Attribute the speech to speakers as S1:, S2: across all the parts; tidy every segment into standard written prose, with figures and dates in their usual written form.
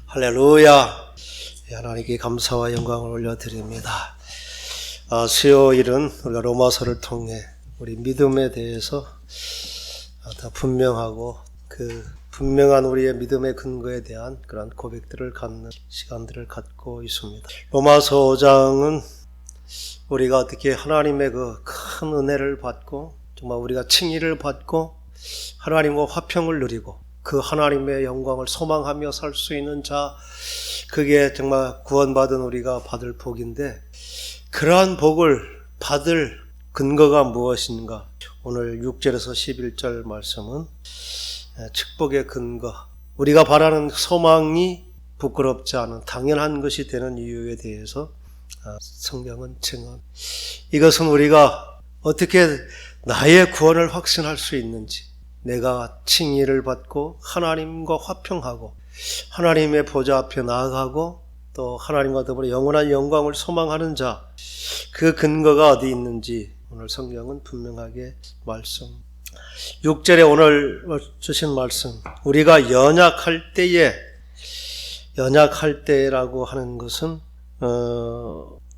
S1: 할렐루야. 하나님께 감사와 영광을 올려드립니다. 수요일은 우리가 로마서를 통해 우리 믿음에 대해서 더 분명하고 그 분명한 우리의 믿음의 근거에 대한 그런 고백들을 갖는 시간들을 갖고 있습니다. 로마서 5장은 우리가 어떻게 하나님의 그 큰 은혜를 받고 정말 우리가 칭의를 받고 하나님과 화평을 누리고 그 하나님의 영광을 소망하며 살 수 있는 자, 그게 정말 구원받은 우리가 받을 복인데, 그러한 복을 받을 근거가 무엇인가? 오늘 6절에서 11절 말씀은 축복의 근거, 우리가 바라는 소망이 부끄럽지 않은 당연한 것이 되는 이유에 대해서 성경은 증언. 이것은 우리가 어떻게 나의 구원을 확신할 수 있는지, 내가 칭의를 받고 하나님과 화평하고 하나님의 보좌 앞에 나아가고 또 하나님과 더불어 영원한 영광을 소망하는 자, 그 근거가 어디 있는지 오늘 성경은 분명하게 말씀. 6절에 오늘 주신 말씀, 우리가 연약할 때라고 하는 것은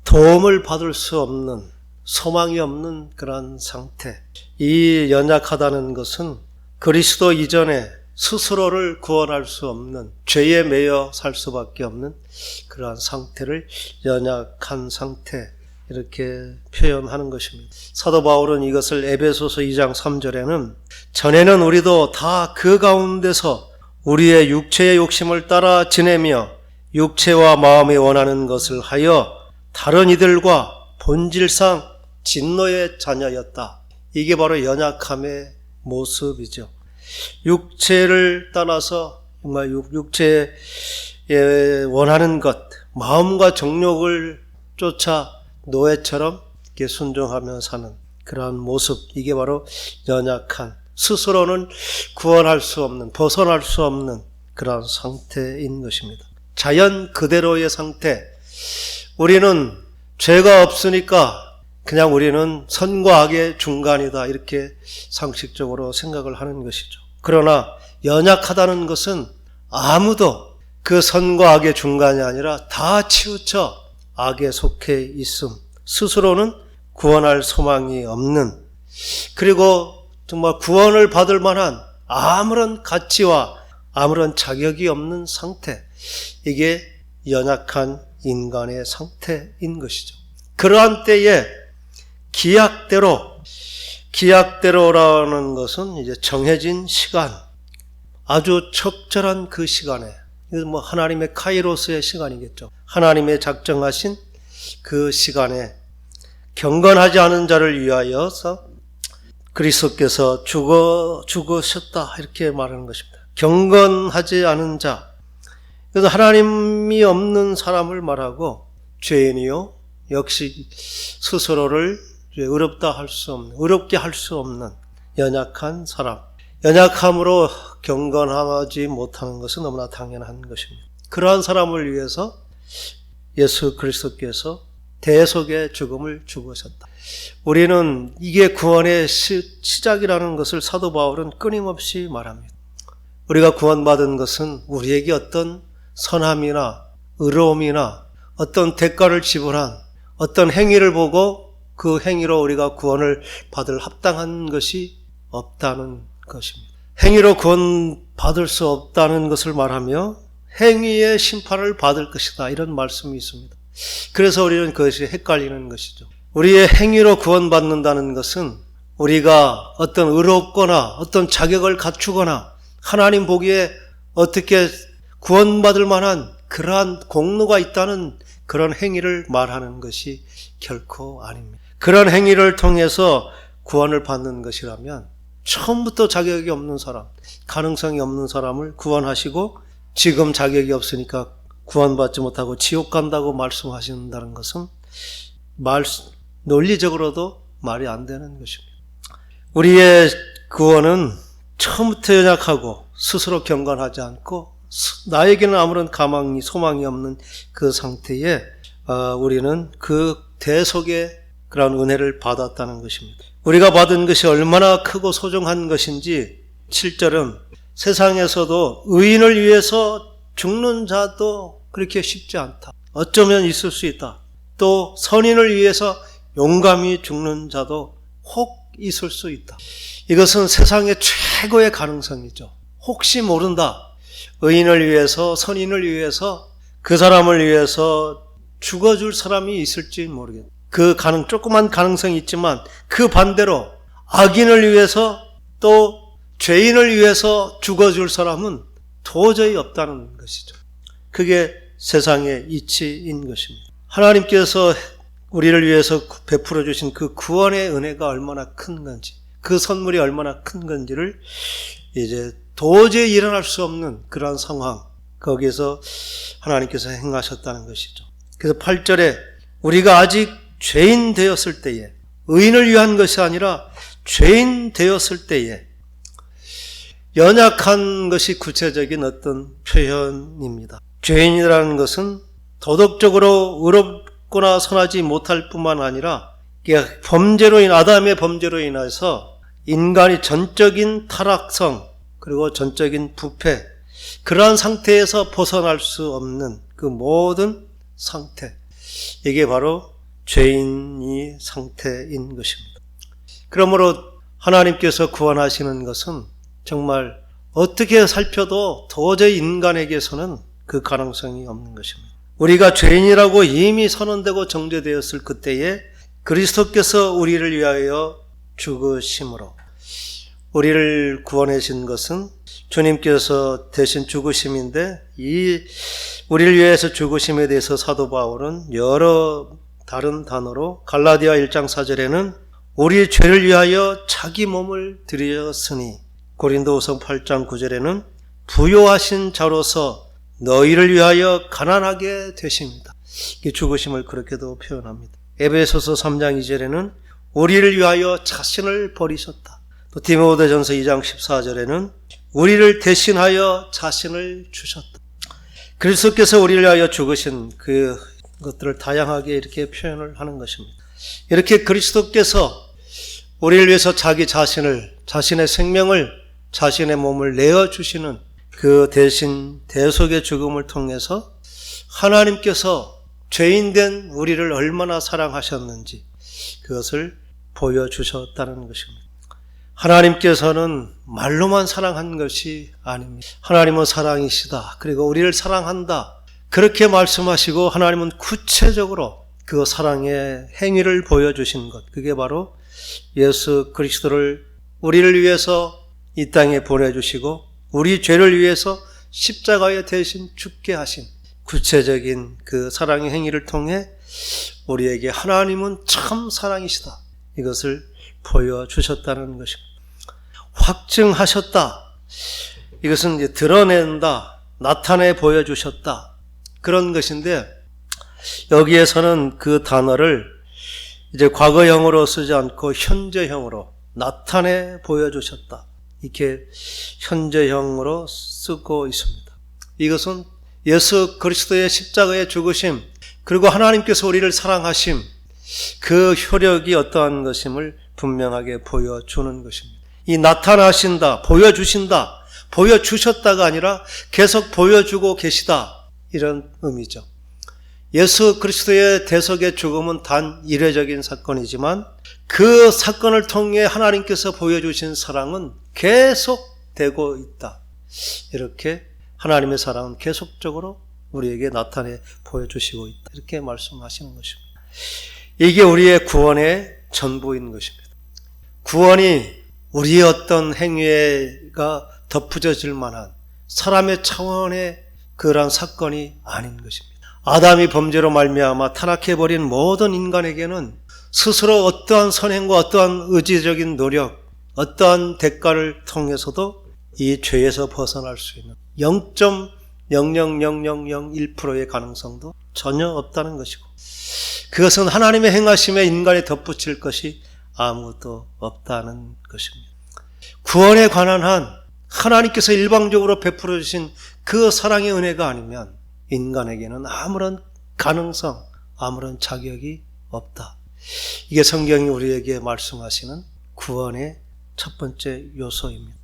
S1: 도움을 받을 수 없는, 소망이 없는 그런 상태. 이 연약하다는 것은 그리스도 이전에 스스로를 구원할 수 없는, 죄에 매여 살 수밖에 없는 그러한 상태를 연약한 상태, 이렇게 표현하는 것입니다. 사도 바울은 이것을 에베소서 2장 3절에는 전에는 우리도 다 그 가운데서 우리의 육체의 욕심을 따라 지내며 육체와 마음이 원하는 것을 하여 다른 이들과 본질상 진노의 자녀였다. 이게 바로 연약함의 모습이죠. 육체를 따라서 정말 육체에 원하는 것, 마음과 정욕을 쫓아 노예처럼 이렇게 순종하며 사는 그러한 모습, 이게 바로 연약한, 스스로는 구원할 수 없는, 벗어날 수 없는 그러한 상태인 것입니다. 자연 그대로의 상태. 우리는 죄가 없으니까 그냥 우리는 선과 악의 중간이다, 이렇게 상식적으로 생각을 하는 것이죠. 그러나 연약하다는 것은 아무도 그 선과 악의 중간이 아니라 다 치우쳐 악에 속해 있음, 스스로는 구원할 소망이 없는, 그리고 정말 구원을 받을 만한 아무런 가치와 아무런 자격이 없는 상태, 이게 연약한 인간의 상태인 것이죠. 그러한 때에 기약대로라는 것은 이제 정해진 시간, 아주 적절한 그 시간에, 뭐 하나님의 카이로스의 시간이겠죠. 하나님의 작정하신 그 시간에 경건하지 않은 자를 위하여서 그리스도께서 죽으셨다, 이렇게 말하는 것입니다. 경건하지 않은 자, 그래서 하나님이 없는 사람을 말하고 죄인이요, 역시 스스로를 의롭게 할 수 없는 연약한 사람, 연약함으로 경건하지 못하는 것은 너무나 당연한 것입니다. 그러한 사람을 위해서 예수 그리스도께서 대속의 죽음을 죽으셨다. 우리는 이게 구원의 시작이라는 것을 사도 바울은 끊임없이 말합니다. 우리가 구원받은 것은 우리에게 어떤 선함이나 의로움이나 어떤 대가를 지불한 어떤 행위를 보고 그 행위로 우리가 구원을 받을 합당한 것이 없다는 것입니다. 행위로 구원받을 수 없다는 것을 말하며 행위의 심판을 받을 것이다, 이런 말씀이 있습니다. 그래서 우리는 그것이 헷갈리는 것이죠. 우리의 행위로 구원받는다는 것은 우리가 어떤 의롭거나 어떤 자격을 갖추거나 하나님 보기에 어떻게 구원받을 만한 그러한 공로가 있다는 그런 행위를 말하는 것이 결코 아닙니다. 그런 행위를 통해서 구원을 받는 것이라면 처음부터 자격이 없는 사람, 가능성이 없는 사람을 구원하시고 지금 자격이 없으니까 구원받지 못하고 지옥 간다고 말씀하신다는 것은 논리적으로도 말이 안 되는 것입니다. 우리의 구원은 처음부터 연약하고 스스로 경건하지 않고 나에게는 아무런 가망이, 소망이 없는 그 상태에 우리는 그 대속의 그런 은혜를 받았다는 것입니다. 우리가 받은 것이 얼마나 크고 소중한 것인지 7절은 세상에서도 의인을 위해서 죽는 자도 그렇게 쉽지 않다. 어쩌면 있을 수 있다. 또 선인을 위해서 용감히 죽는 자도 혹 있을 수 있다. 이것은 세상의 최고의 가능성이죠. 혹시 모른다. 의인을 위해서, 선인을 위해서, 그 사람을 위해서 죽어줄 사람이 있을지 모르겠다. 그 조그만 가능성이 있지만 그 반대로 악인을 위해서 또 죄인을 위해서 죽어줄 사람은 도저히 없다는 것이죠. 그게 세상의 이치인 것입니다. 하나님께서 우리를 위해서 베풀어 주신 그 구원의 은혜가 얼마나 큰 건지, 그 선물이 얼마나 큰 건지를 이제 도저히 일어날 수 없는 그러한 상황, 거기에서 하나님께서 행하셨다는 것이죠. 그래서 8절에 우리가 아직 죄인 되었을 때에, 의인을 위한 것이 아니라 죄인 되었을 때에, 연약한 것이 구체적인 어떤 표현입니다. 죄인이라는 것은 도덕적으로 의롭거나 선하지 못할 뿐만 아니라 아담의 범죄로 인해서 인간이 전적인 타락성 그리고 전적인 부패, 그러한 상태에서 벗어날 수 없는 그 모든 상태, 이게 바로 죄인의 상태인 것입니다. 그러므로 하나님께서 구원하시는 것은 정말 어떻게 살펴도 도저히 인간에게서는 그 가능성이 없는 것입니다. 우리가 죄인이라고 이미 선언되고 정죄되었을 그때에 그리스도께서 우리를 위하여 죽으심으로, 우리를 구원하신 것은 주님께서 대신 죽으심인데, 이 우리를 위해서 죽으심에 대해서 사도 바울은 여러 다른 단어로 갈라디아 1장 4절에는 우리 죄를 위하여 자기 몸을 드렸으니, 고린도후서 8장 9절에는 부요하신 자로서 너희를 위하여 가난하게 되십니다. 이 죽으심을 그렇게도 표현합니다. 에베소서 3장 2절에는 우리를 위하여 자신을 버리셨다. 또 디모데전서 2장 14절에는 우리를 대신하여 자신을 주셨다. 그리스도께서 우리를 위하여 죽으신 그 것들을 다양하게 이렇게 표현을 하는 것입니다. 이렇게 그리스도께서 우리를 위해서 자기 자신을, 자신의 생명을, 자신의 몸을 내어주시는 그 대신 대속의 죽음을 통해서 하나님께서 죄인된 우리를 얼마나 사랑하셨는지 그것을 보여주셨다는 것입니다. 하나님께서는 말로만 사랑한 것이 아닙니다. 하나님은 사랑이시다. 그리고 우리를 사랑한다. 그렇게 말씀하시고 하나님은 구체적으로 그 사랑의 행위를 보여주신 것, 그게 바로 예수 그리스도를 우리를 위해서 이 땅에 보내주시고 우리 죄를 위해서 십자가에 대신 죽게 하신 구체적인 그 사랑의 행위를 통해 우리에게 하나님은 참 사랑이시다, 이것을 보여주셨다는 것입니다. 확증하셨다, 이것은 이제 드러낸다, 나타내 보여주셨다, 그런 것인데, 여기에서는 그 단어를 이제 과거형으로 쓰지 않고 현재형으로 나타내 보여주셨다, 이렇게 현재형으로 쓰고 있습니다. 이것은 예수 그리스도의 십자가의 죽으심, 그리고 하나님께서 우리를 사랑하심, 그 효력이 어떠한 것임을 분명하게 보여주는 것입니다. 이 나타나신다, 보여주신다, 보여주셨다가 아니라 계속 보여주고 계시다, 이런 의미죠. 예수 그리스도의 대속의 죽음은 단 이례적인 사건이지만 그 사건을 통해 하나님께서 보여주신 사랑은 계속되고 있다. 이렇게 하나님의 사랑은 계속적으로 우리에게 나타내 보여주시고 있다, 이렇게 말씀하시는 것입니다. 이게 우리의 구원의 전부인 것입니다. 구원이 우리의 어떤 행위가 덧붙여질 만한 사람의 차원의 그러한 사건이 아닌 것입니다. 아담이 범죄로 말미암아 타락해버린 모든 인간에게는 스스로 어떠한 선행과 어떠한 의지적인 노력, 어떠한 대가를 통해서도 이 죄에서 벗어날 수 있는 0.00001%의 가능성도 전혀 없다는 것이고, 그것은 하나님의 행하심에 인간이 덧붙일 것이 아무것도 없다는 것입니다. 구원에 관한 한 하나님께서 일방적으로 베풀어 주신 그 사랑의 은혜가 아니면 인간에게는 아무런 가능성, 아무런 자격이 없다. 이게 성경이 우리에게 말씀하시는 구원의 첫 번째 요소입니다.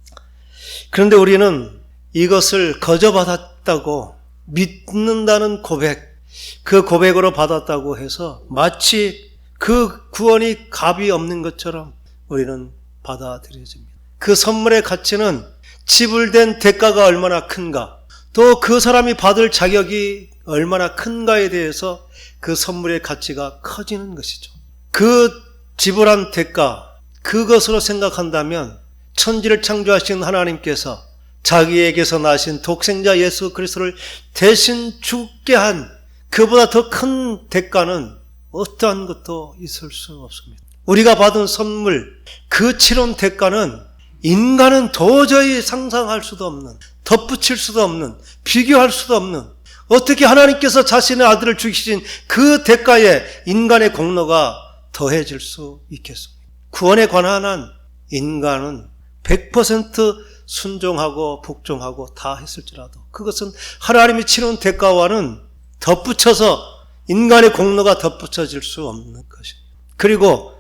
S1: 그런데 우리는 이것을 거저받았다고 믿는다는 고백, 그 고백으로 받았다고 해서 마치 그 구원이 값이 없는 것처럼 우리는 받아들여집니다. 그 선물의 가치는 지불된 대가가 얼마나 큰가, 또 그 사람이 받을 자격이 얼마나 큰가에 대해서 그 선물의 가치가 커지는 것이죠. 그 지불한 대가, 그것으로 생각한다면 천지를 창조하신 하나님께서 자기에게서 나신 독생자 예수 그리스도를 대신 죽게 한 그보다 더 큰 대가는 어떠한 것도 있을 수 없습니다. 우리가 받은 선물, 그 치른 대가는 인간은 도저히 상상할 수도 없는, 덧붙일 수도 없는, 비교할 수도 없는, 어떻게 하나님께서 자신의 아들을 죽이신 그 대가에 인간의 공로가 더해질 수 있겠습니까? 구원에 관한 한 인간은 100% 순종하고 복종하고 다 했을지라도 그것은 하나님이 치른 대가와는 덧붙여서 인간의 공로가 덧붙여질 수 없는 것입니다. 그리고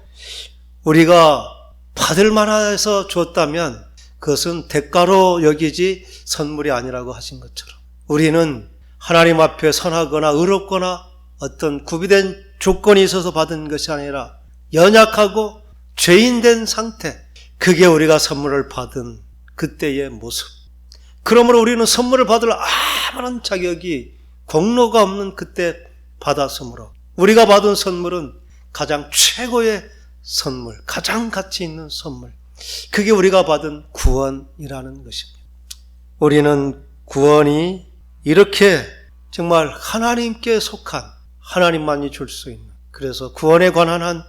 S1: 우리가 받을 만해서 줬다면 그것은 대가로 여기지 선물이 아니라고 하신 것처럼 우리는 하나님 앞에 선하거나 의롭거나 어떤 구비된 조건이 있어서 받은 것이 아니라 연약하고 죄인된 상태, 그게 우리가 선물을 받은 그때의 모습. 그러므로 우리는 선물을 받을 아무런 자격이 공로가 없는 그때 받았으므로 우리가 받은 선물은 가장 최고의 선물, 가장 가치 있는 선물, 그게 우리가 받은 구원이라는 것입니다. 우리는 구원이 이렇게 정말 하나님께 속한, 하나님만이 줄 수 있는, 그래서 구원에 관한 한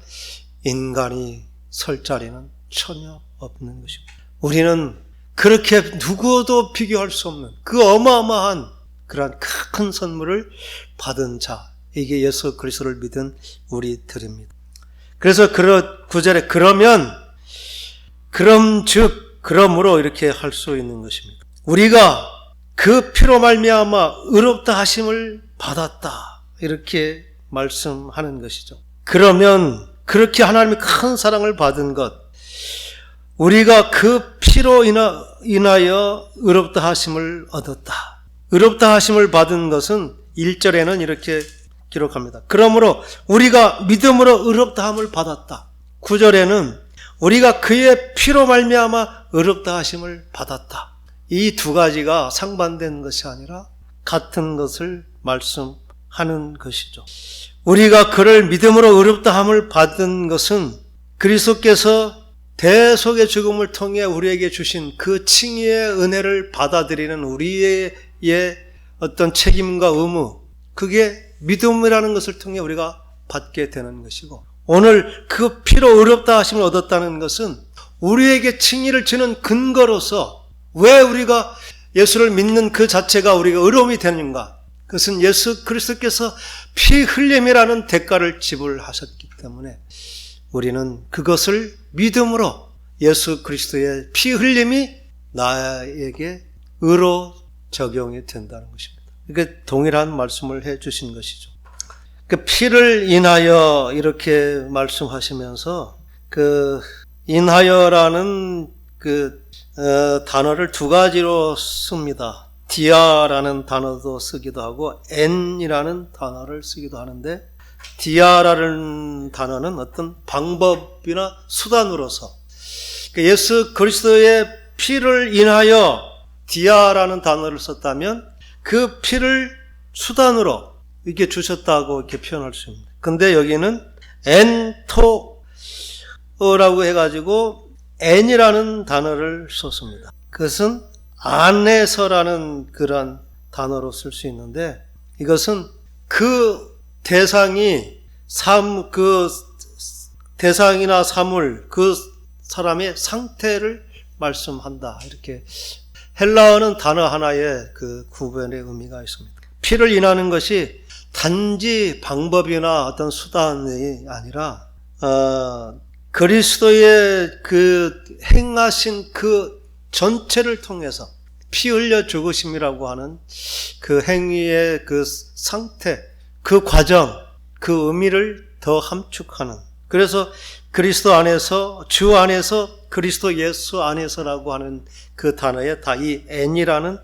S1: 인간이 설 자리는 전혀 없는 것입니다. 우리는 그렇게 누구도 비교할 수 없는 그 어마어마한 그러한 큰 선물을 받은 자, 이게 예수 그리스도를 믿은 우리들입니다. 그래서 그 구절에 그러므로 이렇게 할 수 있는 것입니다. 우리가 그 피로 말미암아 의롭다 하심을 받았다, 이렇게 말씀하는 것이죠. 그러면 그렇게 하나님의 큰 사랑을 받은 것, 우리가 그 피로 인하여 의롭다 하심을 얻었다. 의롭다 하심을 받은 것은 1절에는 이렇게 기록합니다. 그러므로 우리가 믿음으로 의롭다 함을 받았다. 9절에는 우리가 그의 피로 말미암아 의롭다 하심을 받았다. 이 두 가지가 상반된 것이 아니라 같은 것을 말씀하는 것이죠. 우리가 그를 믿음으로 의롭다 함을 받은 것은 그리스도께서 대속의 죽음을 통해 우리에게 주신 그 칭의의 은혜를 받아들이는 우리의 어떤 책임과 의무, 그게 믿음이라는 것을 통해 우리가 받게 되는 것이고, 오늘 그 피로 의롭다 하심을 얻었다는 것은 우리에게 칭의를 주는 근거로서, 왜 우리가 예수를 믿는 그 자체가 우리가 의로움이 되는가? 그것은 예수 그리스도께서 피 흘림이라는 대가를 지불하셨기 때문에 우리는 그것을 믿음으로 예수 그리스도의 피 흘림이 나에게 의로 적용이 된다는 것입니다. 이게 동일한 말씀을 해 주신 것이죠. 그 피를 인하여 이렇게 말씀하시면서 그 인하여라는 단어를 두 가지로 씁니다. 디아라는 단어도 쓰기도 하고 N이라는 단어를 쓰기도 하는데, 디아라는 단어는 어떤 방법이나 수단으로서, 예수 그리스도의 피를 인하여 디아라는 단어를 썼다면 그 피를 수단으로 이렇게 주셨다고 이렇게 표현할 수 있습니다. 근데 여기는 엔토라고 해가지고 N이라는 단어를 썼습니다. 그것은 안에서라는 그런 단어로 쓸 수 있는데, 이것은 그 대상이나 사물, 그 사람의 상태를 말씀한다. 이렇게 헬라어는 단어 하나에 그 구별의 의미가 있습니다. 피를 인하는 것이 단지 방법이나 어떤 수단이 아니라 그리스도의 그 행하신 그 전체를 통해서 피 흘려 죽으심이라고 하는 그 행위의 그 상태, 그 과정, 그 의미를 더 함축하는, 그래서 그리스도 안에서, 주 안에서, 그리스도 예수 안에서라고 하는 그 단어에 다 이 N이라는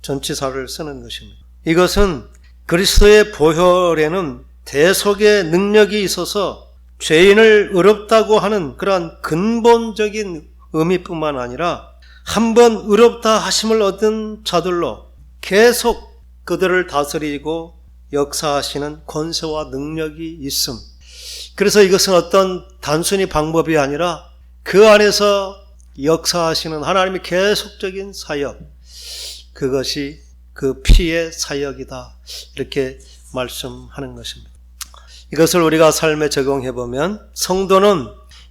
S1: 전치사를 쓰는 것입니다. 이것은 그리스도의 보혈에는 대속의 능력이 있어서 죄인을 의롭다고 하는 그러한 근본적인 의미뿐만 아니라 한번 의롭다 하심을 얻은 자들로 계속 그들을 다스리고 역사하시는 권세와 능력이 있음. 그래서 이것은 어떤 단순히 방법이 아니라 그 안에서 역사하시는 하나님의 계속적인 사역, 그것이 그 피의 사역이다, 이렇게 말씀하는 것입니다. 이것을 우리가 삶에 적용해 보면 성도는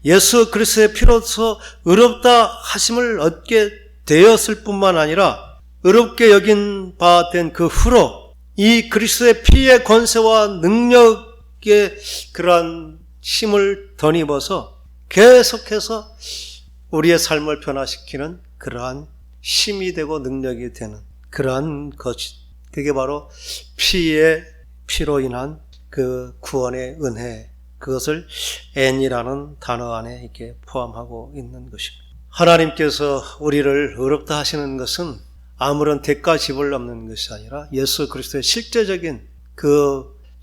S1: 예수 그리스도의 피로서 의롭다 하심을 얻게 되었을 뿐만 아니라 의롭게 여긴 바 된 그 후로 이 그리스도의 피의 권세와 능력의 그러한 힘을 덧입어서 계속해서 우리의 삶을 변화시키는 그러한 힘이 되고 능력이 되는 그러한 것이, 그게 바로 피로 인한 그 구원의 은혜, 그것을 N이라는 단어 안에 이렇게 포함하고 있는 것입니다. 하나님께서 우리를 의롭다 하시는 것은 아무런 대가 지불 없는 것이 아니라 예수 그리스도의 실제적인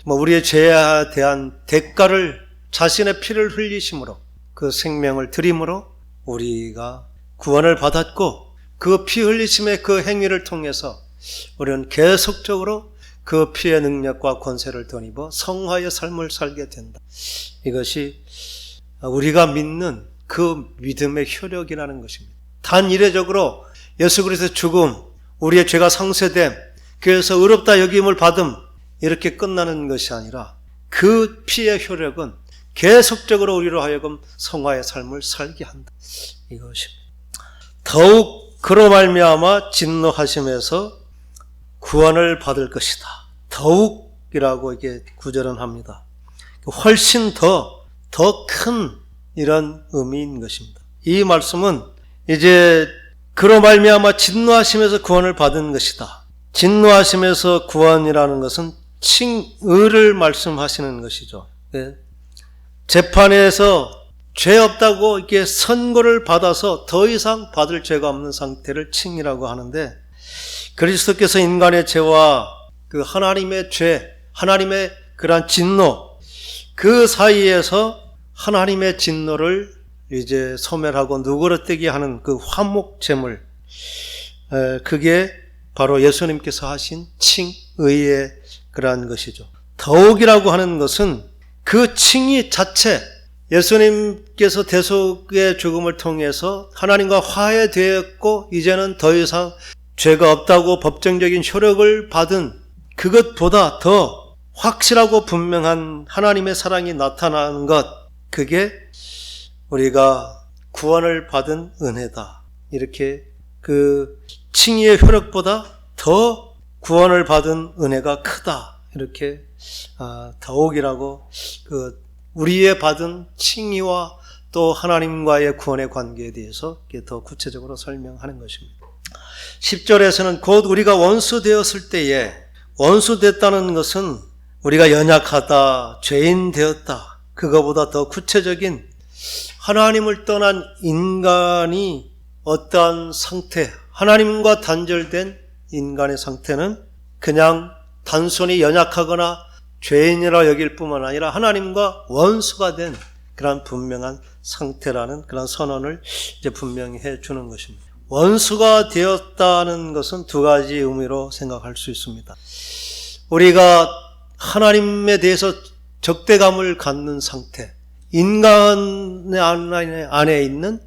S1: 우리의 죄에 대한 대가를 자신의 피를 흘리심으로 그 생명을 드림으로 우리가 구원을 받았고 그 피 흘리심의 그 행위를 통해서 우리는 계속적으로 그 피의 능력과 권세를 덧입어 성화의 삶을 살게 된다. 이것이 우리가 믿는 그 믿음의 효력이라는 것입니다. 단 이례적으로 예수 그리스도의 죽음, 우리의 죄가 상쇄됨, 그래서 의롭다 여김을 받음, 이렇게 끝나는 것이 아니라 그 피의 효력은 계속적으로 우리로 하여금 성화의 삶을 살게 한다. 이것입니다. 더욱 그로 말미암아 진노하심에서 구원을 받을 것이다. 더욱이라고 이게 구절은 합니다. 훨씬 더 큰 이런 의미인 것입니다. 이 말씀은 이제 그로 말미암아 진노하심에서 구원을 받은 것이다. 진노하심에서 구원이라는 것은 칭의를 말씀하시는 것이죠. 재판에서 죄 없다고 이렇게 선고를 받아서 더 이상 받을 죄가 없는 상태를 칭의라고 하는데, 그리스도께서 인간의 죄와 그 하나님의 죄, 하나님의 그러한 진노, 그 사이에서 하나님의 진노를 이제 소멸하고 누그러뜨게 하는 그 화목제물, 그게 바로 예수님께서 하신 칭의의 그러한 것이죠. 더욱이라고 하는 것은 그 칭의 자체, 예수님께서 대속의 죽음을 통해서 하나님과 화해되었고 이제는 더 이상 죄가 없다고 법정적인 효력을 받은 그것보다 더 확실하고 분명한 하나님의 사랑이 나타나는 것, 그게 우리가 구원을 받은 은혜다. 이렇게 그 칭의의 효력보다 더 구원을 받은 은혜가 크다. 이렇게 더욱이라고 우리의 받은 칭의와 또 하나님과의 구원의 관계에 대해서 더 구체적으로 설명하는 것입니다. 10절에서는 곧 우리가 원수 되었을 때에, 원수 됐다는 것은 우리가 연약하다, 죄인 되었다, 그거보다 더 구체적인 하나님을 떠난 인간이 어떠한 상태, 하나님과 단절된 인간의 상태는 그냥 단순히 연약하거나 죄인이라 여길 뿐만 아니라 하나님과 원수가 된 그런 분명한 상태라는 그런 선언을 이제 분명히 해 주는 것입니다. 원수가 되었다는 것은 두 가지 의미로 생각할 수 있습니다. 우리가 하나님에 대해서 적대감을 갖는 상태, 인간 안에 있는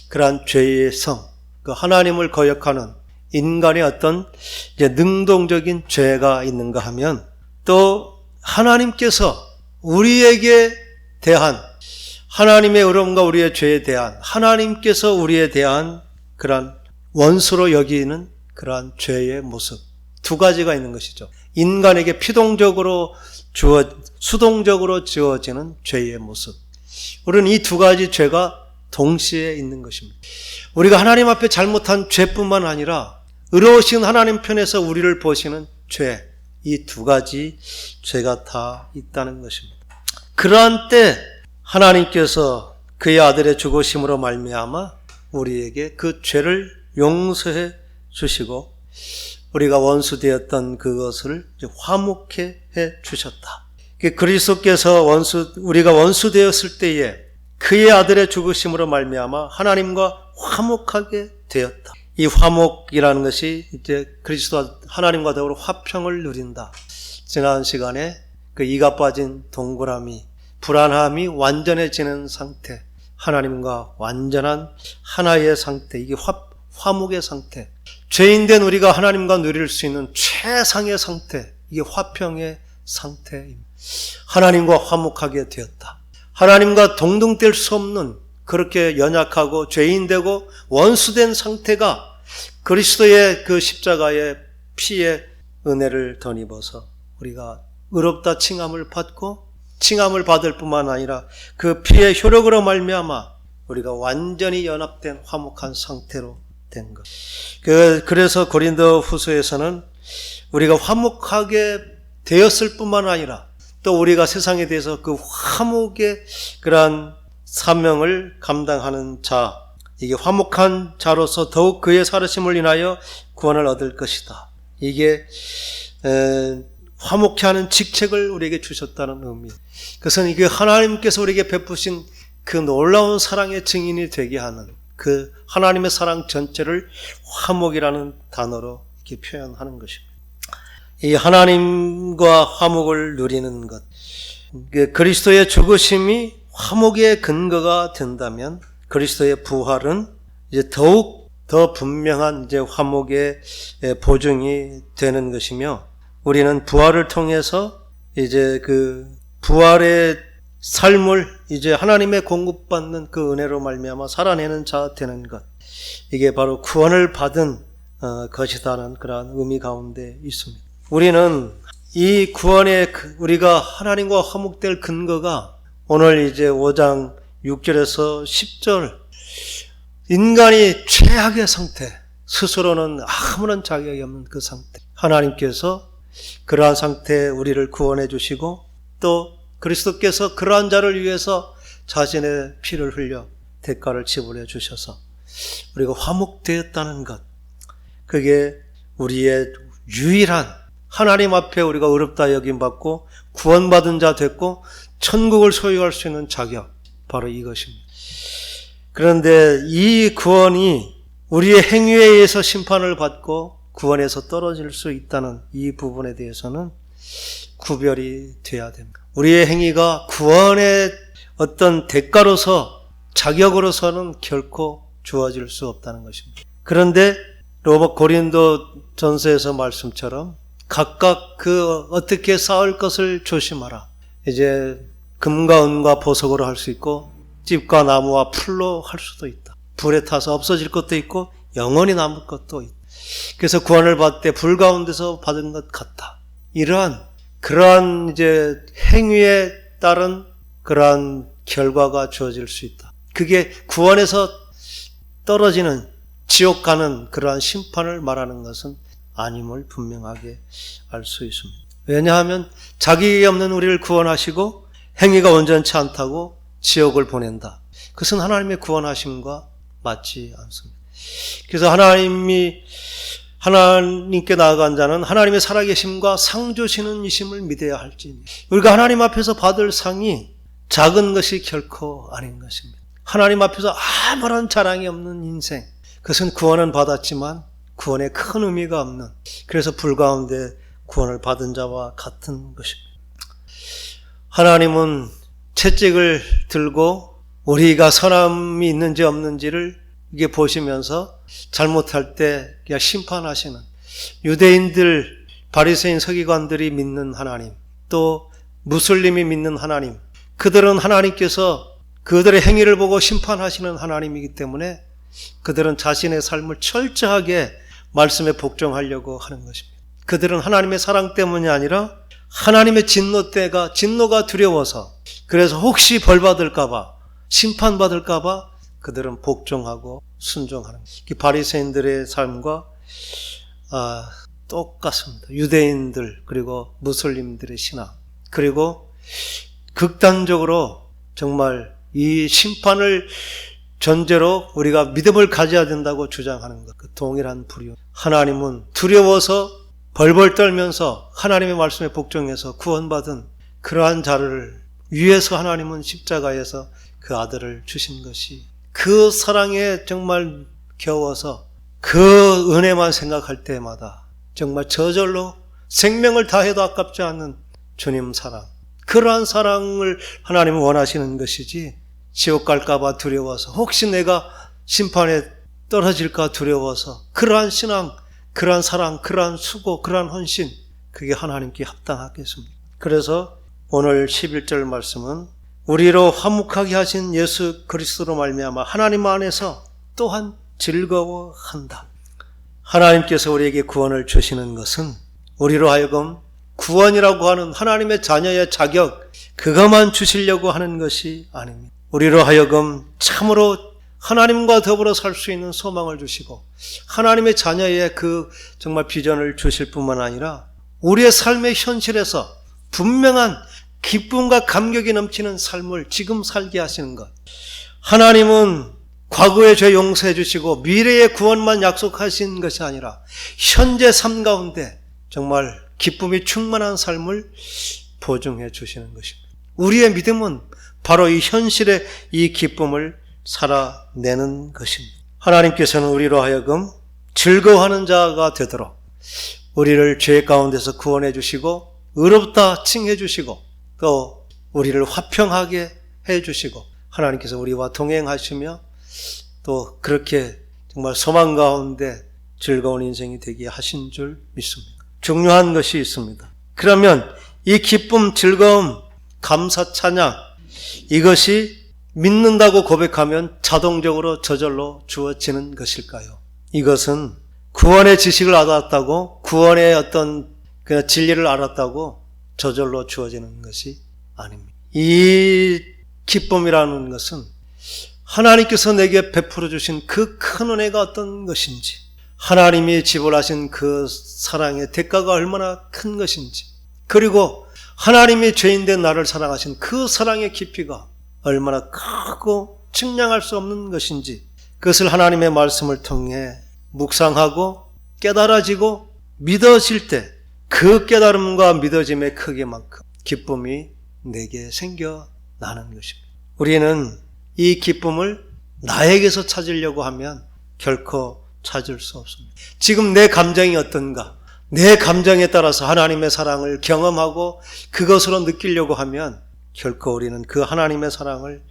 S1: 그러한 죄의 성, 그 하나님을 거역하는 인간의 어떤 이제 능동적인 죄가 있는가 하면, 또 하나님께서 우리에게 대한 하나님의 의로움과 우리의 죄에 대한 하나님께서 우리에 대한 그러한 원수로 여기는 그러한 죄의 모습, 두 가지가 있는 것이죠. 인간에게 피동적으로 수동적으로 지어지는 죄의 모습. 우리는 이 두 가지 죄가 동시에 있는 것입니다. 우리가 하나님 앞에 잘못한 죄뿐만 아니라 의로우신 하나님 편에서 우리를 보시는 죄, 이 두 가지 죄가 다 있다는 것입니다. 그러한 때 하나님께서 그의 아들의 죽으심으로 말미암아 우리에게 그 죄를 용서해 주시고 우리가 원수되었던 그것을 이제 화목해 해 주셨다. 그리스도께서 우리가 원수되었을 때에 그의 아들의 죽으심으로 말미암아 하나님과 화목하게 되었다. 이 화목이라는 것이 이제 그리스도 하나님과 더불어 화평을 누린다. 지난 시간에 그 이가 빠진 동그라미, 불안함이 완전해지는 상태, 하나님과 완전한 하나의 상태, 이게 화목의 상태, 죄인된 우리가 하나님과 누릴 수 있는 최상의 상태, 이게 화평의 상태입니다. 하나님과 화목하게 되었다. 하나님과 동등될 수 없는 그렇게 연약하고 죄인되고 원수된 상태가 그리스도의 그 십자가의 피의 은혜를 덧입어서 우리가 의롭다 칭함을 받고 칭함을 받을 뿐만 아니라 그 피의 효력으로 말미암아 우리가 완전히 연합된 화목한 상태로 된 것. 그래서 고린도 후서에서는 우리가 화목하게 되었을 뿐만 아니라 또 우리가 세상에 대해서 그 화목의 그러한 사명을 감당하는 자, 이게 화목한 자로서 더욱 그의 살으심을 인하여 구원을 얻을 것이다. 이게 화목케 하는 직책을 우리에게 주셨다는 의미. 그것은 이게 하나님께서 우리에게 베푸신 그 놀라운 사랑의 증인이 되게 하는 그 하나님의 사랑 전체를 화목이라는 단어로 이렇게 표현하는 것입니다. 이 하나님과 화목을 누리는 것, 그리스도의 죽으심이 화목의 근거가 된다면 그리스도의 부활은 이제 더욱 더 분명한 이제 화목의 보증이 되는 것이며, 우리는 부활을 통해서 이제 그 부활의 삶을 이제 하나님의 공급받는 그 은혜로 말미암아 살아내는 자 되는 것, 이게 바로 구원을 받은 것이다는 그러한 의미 가운데 있습니다. 우리는 이 구원의 우리가 하나님과 화목될 근거가 오늘 이제 5장 6절에서 10절, 인간이 최악의 상태, 스스로는 아무런 자격이 없는 그 상태, 하나님께서 그러한 상태에 우리를 구원해 주시고 또 그리스도께서 그러한 자를 위해서 자신의 피를 흘려 대가를 지불해 주셔서 우리가 화목되었다는 것, 그게 우리의 유일한 하나님 앞에 우리가 의롭다 여김받고 구원받은 자 됐고 천국을 소유할 수 있는 자격, 바로 이것입니다. 그런데 이 구원이 우리의 행위에 의해서 심판을 받고 구원에서 떨어질 수 있다는 이 부분에 대해서는 구별이 돼야 됩니다. 우리의 행위가 구원의 어떤 대가로서, 자격으로서는 결코 주어질 수 없다는 것입니다. 그런데 고린도 전서에서 말씀처럼 각각 그 어떻게 쌓을 것을 조심하라. 이제 금과 은과 보석으로 할 수 있고 찝과 나무와 풀로 할 수도 있다. 불에 타서 없어질 것도 있고 영원히 남을 것도 있다. 그래서 구원을 받을 때 불 가운데서 받은 것 같다. 그러한 이제 행위에 따른 그러한 결과가 주어질 수 있다. 그게 구원에서 떨어지는, 지옥 가는 그러한 심판을 말하는 것은 아님을 분명하게 알 수 있습니다. 왜냐하면 자격이 없는 우리를 구원하시고 행위가 온전치 않다고 지옥을 보낸다. 그것은 하나님의 구원하심과 맞지 않습니다. 그래서 하나님께 나아간 자는 하나님의 살아계심과 상 주시는 이심을 믿어야 할지니, 우리가 하나님 앞에서 받을 상이 작은 것이 결코 아닌 것입니다. 하나님 앞에서 아무런 자랑이 없는 인생, 그것은 구원은 받았지만 구원에 큰 의미가 없는, 그래서 불 가운데 구원을 받은 자와 같은 것입니다. 하나님은 채찍을 들고 우리가 선함이 있는지 없는지를 이게 보시면서 잘못할 때 그냥 심판하시는, 유대인들, 바리새인 서기관들이 믿는 하나님, 또 무슬림이 믿는 하나님, 그들은 하나님께서 그들의 행위를 보고 심판하시는 하나님이기 때문에 그들은 자신의 삶을 철저하게 말씀에 복종하려고 하는 것입니다. 그들은 하나님의 사랑 때문이 아니라 하나님의 진노가 두려워서, 그래서 혹시 벌받을까봐, 심판받을까봐 그들은 복종하고 순종하는 것입니다. 바리새인들의 삶과 똑같습니다. 유대인들 그리고 무슬림들의 신앙, 그리고 극단적으로 정말 이 심판을 전제로 우리가 믿음을 가져야 된다고 주장하는 것, 그 동일한 부류. 하나님은 두려워서 벌벌 떨면서 하나님의 말씀에 복종해서 구원받은 그러한 자를 위해서 하나님은 십자가에서 그 아들을 주신 것이, 그 사랑에 정말 겨워서 그 은혜만 생각할 때마다 정말 저절로 생명을 다해도 아깝지 않는 주님 사랑, 그러한 사랑을 하나님은 원하시는 것이지, 지옥 갈까 봐 두려워서, 혹시 내가 심판에 떨어질까 두려워서, 그러한 신앙, 그러한 사랑, 그러한 수고, 그러한 헌신, 그게 하나님께 합당하겠습니다. 그래서 오늘 11절 말씀은 우리로 화목하게 하신 예수 그리스도로 말미암아 하나님 안에서 또한 즐거워한다. 하나님께서 우리에게 구원을 주시는 것은 우리로 하여금 구원이라고 하는 하나님의 자녀의 자격, 그것만 주시려고 하는 것이 아닙니다. 우리로 하여금 참으로 하나님과 더불어 살 수 있는 소망을 주시고 하나님의 자녀의 그 정말 비전을 주실 뿐만 아니라 우리의 삶의 현실에서 분명한 기쁨과 감격이 넘치는 삶을 지금 살게 하시는 것. 하나님은 과거의 죄 용서해 주시고 미래의 구원만 약속하신 것이 아니라 현재 삶 가운데 정말 기쁨이 충만한 삶을 보증해 주시는 것입니다. 우리의 믿음은 바로 이 현실의 이 기쁨을 살아내는 것입니다. 하나님께서는 우리로 하여금 즐거워하는 자가 되도록 우리를 죄 가운데서 구원해 주시고 의롭다 칭해 주시고 또 우리를 화평하게 해 주시고 하나님께서 우리와 동행하시며 또 그렇게 정말 소망 가운데 즐거운 인생이 되게 하신 줄 믿습니다. 중요한 것이 있습니다. 그러면 이 기쁨, 즐거움, 감사, 찬양, 이것이 믿는다고 고백하면 자동적으로 저절로 주어지는 것일까요? 이것은 구원의 지식을 알았다고, 구원의 어떤 그 진리를 알았다고 저절로 주어지는 것이 아닙니다. 이 기쁨이라는 것은 하나님께서 내게 베풀어 주신 그 큰 은혜가 어떤 것인지, 하나님이 지불하신 그 사랑의 대가가 얼마나 큰 것인지, 그리고 하나님이 죄인된 나를 사랑하신 그 사랑의 깊이가 얼마나 크고 측량할 수 없는 것인지, 그것을 하나님의 말씀을 통해 묵상하고 깨달아지고 믿어질 때 그 깨달음과 믿어짐의 크기만큼 기쁨이 내게 생겨나는 것입니다. 우리는 이 기쁨을 나에게서 찾으려고 하면 결코 찾을 수 없습니다. 지금 내 감정이 어떤가, 내 감정에 따라서 하나님의 사랑을 경험하고 그것으로 느끼려고 하면 결코 우리는 그 하나님의 사랑을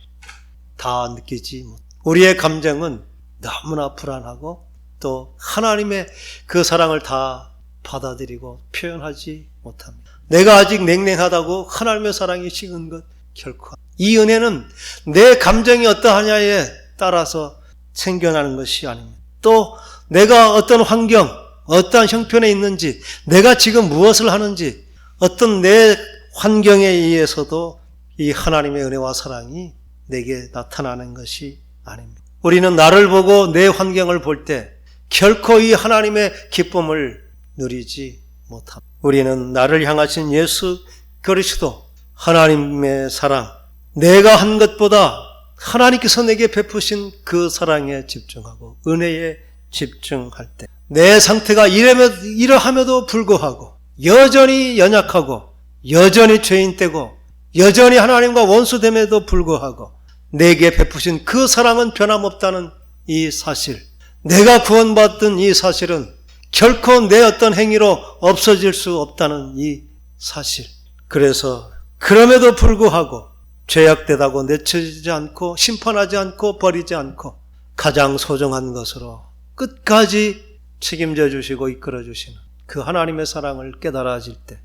S1: 다 느끼지 못. 우리의 감정은 너무나 불안하고 또 하나님의 그 사랑을 다 받아들이고 표현하지 못합니다. 내가 아직 냉랭하다고 하나님의 사랑이 식은 것 결코. 이 은혜는 내 감정이 어떠하냐에 따라서 생겨나는 것이 아닙니다. 또 내가 어떤 환경, 어떠한 형편에 있는지, 내가 지금 무엇을 하는지, 어떤 내 환경에 의해서도 이 하나님의 은혜와 사랑이 내게 나타나는 것이 아닙니다. 우리는 나를 보고 내 환경을 볼 때 결코 이 하나님의 기쁨을 누리지 못합니다. 우리는 나를 향하신 예수 그리스도, 하나님의 사랑, 내가 한 것보다 하나님께서 내게 베푸신 그 사랑에 집중하고 은혜에 집중할 때 내 상태가 이러함에도 불구하고 여전히 연약하고 여전히 죄인되고 여전히 하나님과 원수됨에도 불구하고 내게 베푸신 그 사랑은 변함없다는 이 사실, 내가 구원받던 이 사실은 결코 내 어떤 행위로 없어질 수 없다는 이 사실. 그래서 그럼에도 불구하고 죄악되다고 내쳐지지 않고 심판하지 않고 버리지 않고 가장 소중한 것으로 끝까지 책임져 주시고 이끌어 주시는 그 하나님의 사랑을 깨달아질 때,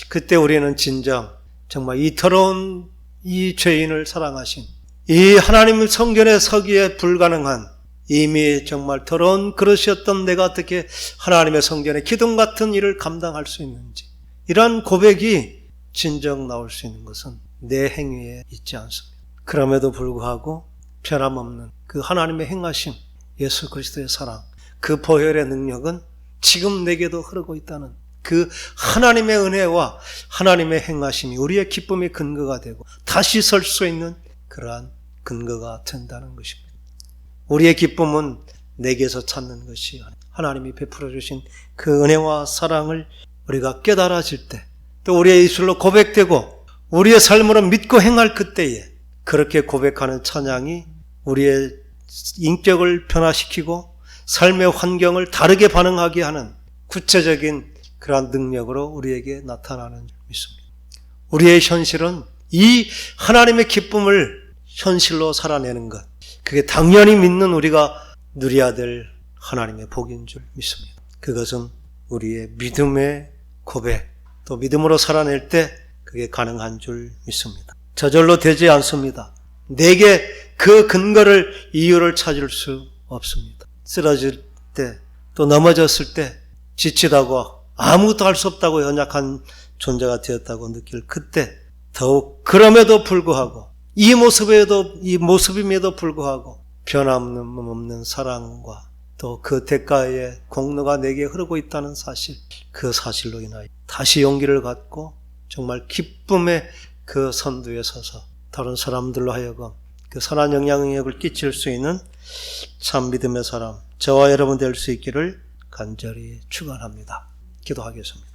S1: 그때 우리는 진정 정말 이 더러운 이 죄인을 사랑하신 이 하나님의 성전에 서기에 불가능한 이미 정말 더러운 그릇이었던 내가 어떻게 하나님의 성전에 기둥 같은 일을 감당할 수 있는지, 이러한 고백이 진정 나올 수 있는 것은 내 행위에 있지 않습니다. 그럼에도 불구하고 변함없는 그 하나님의 행하심, 예수 그리스도의 사랑, 그 보혈의 능력은 지금 내게도 흐르고 있다는 그 하나님의 은혜와 하나님의 행하심이 우리의 기쁨의 근거가 되고 다시 설 수 있는 그러한 근거가 된다는 것입니다. 우리의 기쁨은 내게서 찾는 것이 하나님이 베풀어 주신 그 은혜와 사랑을 우리가 깨달아질 때, 또 우리의 입술로 고백되고 우리의 삶으로 믿고 행할 그때에 그렇게 고백하는 찬양이 우리의 인격을 변화시키고 삶의 환경을 다르게 반응하게 하는 구체적인 그러한 능력으로 우리에게 나타나는 줄 믿습니다. 우리의 현실은 이 하나님의 기쁨을 현실로 살아내는 것, 그게 당연히 믿는 우리가 누려야 될 하나님의 복인 줄 믿습니다. 그것은 우리의 믿음의 고백, 또 믿음으로 살아낼 때 그게 가능한 줄 믿습니다. 저절로 되지 않습니다. 내게 그 근거를, 이유를 찾을 수 없습니다. 쓰러질 때, 또 넘어졌을 때, 지치다고 아무것도 할 수 없다고 연약한 존재가 되었다고 느낄 그때, 더욱 그럼에도 불구하고, 이 모습임에도 불구하고 변함없는 사랑과 또 그 대가의 공로가 내게 흐르고 있다는 사실, 그 사실로 인하여 다시 용기를 갖고 정말 기쁨의 그 선두에 서서 다른 사람들로 하여금 그 선한 영향력을 끼칠 수 있는 참 믿음의 사람, 저와 여러분 될 수 있기를 간절히 축원합니다. 기도하겠습니다.